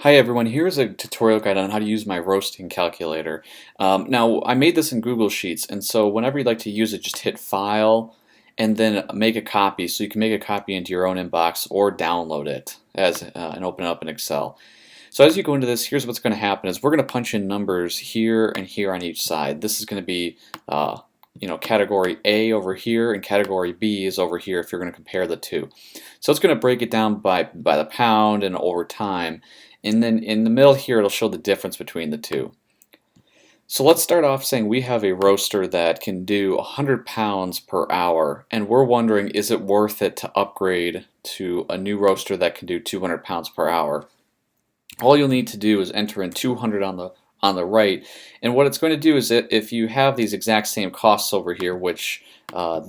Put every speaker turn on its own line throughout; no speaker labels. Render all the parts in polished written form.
Hi everyone, here's a tutorial guide on how to use my roasting calculator. Now I made this in Google Sheets, and so whenever you'd like to use it, just hit File and then make a copy. So you can make a copy into your own inbox or download it and open it up in Excel. So as you go into this, here's what's going to happen is we're going to punch in numbers here and here on each side. This is going to be category A over here, and category B is over here if you're going to compare the two. So it's going to break it down by the pound and over time. And then in the middle here, it'll show the difference between the two. So let's start off saying we have a roaster that can do 100 pounds per hour, and we're wondering, is it worth it to upgrade to a new roaster that can do 200 pounds per hour? All you'll need to do is enter in 200 on the right, and what it's going to do is that if you have these exact same costs over here, which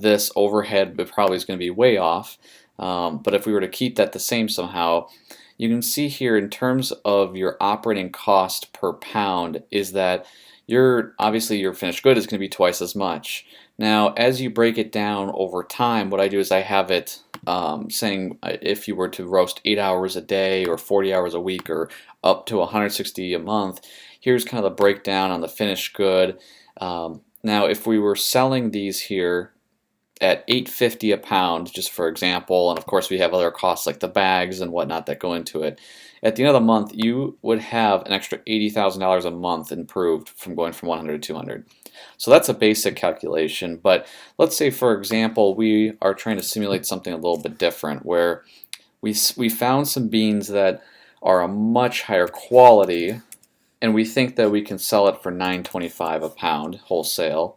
this overhead probably is going to be way off, but if we were to keep that the same somehow, you can see here in terms of your operating cost per pound is that obviously your finished good is going to be twice as much. Now as you break it down over time, what I do is I have it saying if you were to roast 8 hours a day or 40 hours a week or up to 160 a month, here's kind of the breakdown on the finished good. Now if we were selling these here at $8.50 a pound, just for example, and of course we have other costs like the bags and whatnot that go into it. At the end of the month, you would have an extra $80,000 a month improved from going from 100 to 200. So that's a basic calculation, but let's say, for example, we are trying to simulate something a little bit different, where we found some beans that are a much higher quality, and we think that we can sell it for $9.25 a pound wholesale.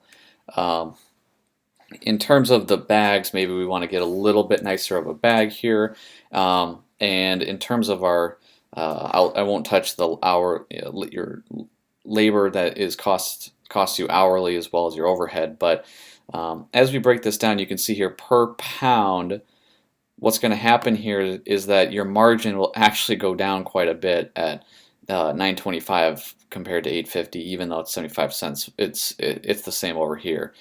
In terms of the bags, maybe we want to get a little bit nicer of a bag here. And in terms of our, I won't touch the your labor that is costs you hourly as well as your overhead. But as we break this down, you can see here per pound, what's going to happen here is that your margin will actually go down quite a bit at $9.25 compared to $8.50, even though it's 75 cents. It's the same over here.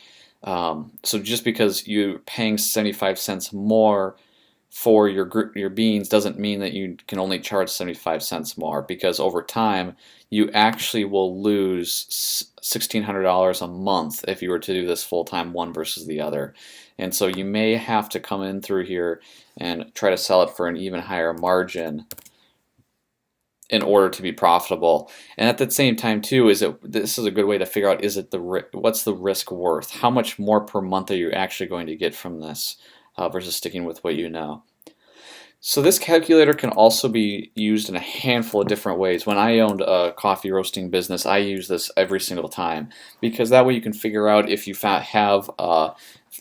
So just because you're paying 75 cents more for your beans doesn't mean that you can only charge 75 cents more, because over time you actually will lose $1,600 a month if you were to do this full-time, one versus the other. And so you may have to come in through here and try to sell it for an even higher margin in order to be profitable. And at the same time too, this is a good way to figure out, what's the risk worth? How much more per month are you actually going to get from this versus sticking with what you know? So this calculator can also be used in a handful of different ways. When I owned a coffee roasting business, I use this every single time, because that way you can figure out if you have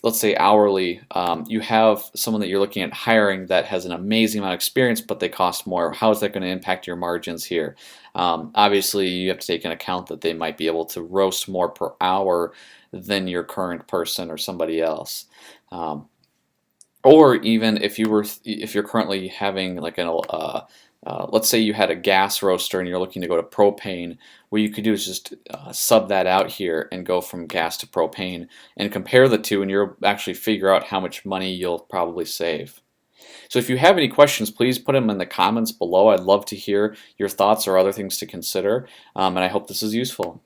let's say hourly, you have someone that you're looking at hiring that has an amazing amount of experience, but they cost more. How is that going to impact your margins here? Obviously, you have to take into account that they might be able to roast more per hour than your current person or somebody else. Or even if you're currently having like let's say you had a gas roaster and you're looking to go to propane, what you could do is just sub that out here and go from gas to propane and compare the two, and you'll actually figure out how much money you'll probably save. So if you have any questions, please put them in the comments below. I'd love to hear your thoughts or other things to consider, and I hope this is useful.